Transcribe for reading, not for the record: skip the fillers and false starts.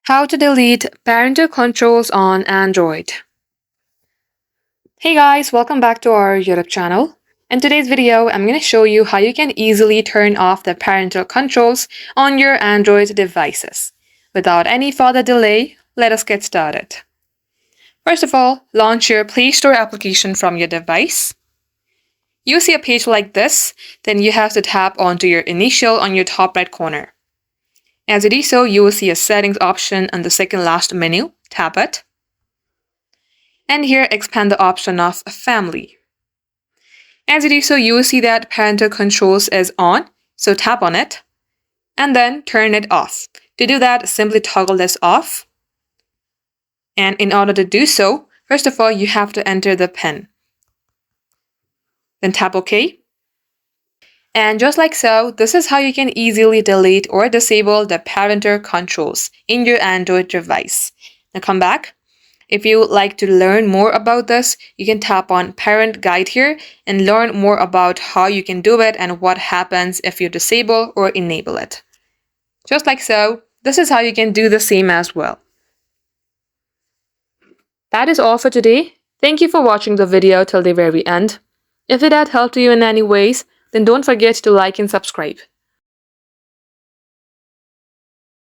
How to delete parental controls on Android. Hey guys, welcome back to our YouTube channel. In today's video, I'm going to show you how you can easily turn off the parental controls on your Android devices. Without any further delay, let us get started. First of all, launch your Play Store application from your device. You see a page like this, then you have to tap onto your initial on your top right corner. As you do so, you will see a settings option on the second last menu. Tap it. And here, expand the option of family. As you do so, you will see that parental controls is on, so tap on it. And then turn it off. To do that, simply toggle this off. And in order to do so, first of all, you have to enter the PIN. Then tap OK. And just like so, this is how you can easily delete or disable the parental controls in your Android device. Now come back. If you would like to learn more about this, you can tap on Parent Guide here and learn more about how you can do it and what happens if you disable or enable it. Just like so, this is how you can do the same as well. That is all for today. Thank you for watching the video till the very end. If it had helped you in any ways, then don't forget to like and subscribe.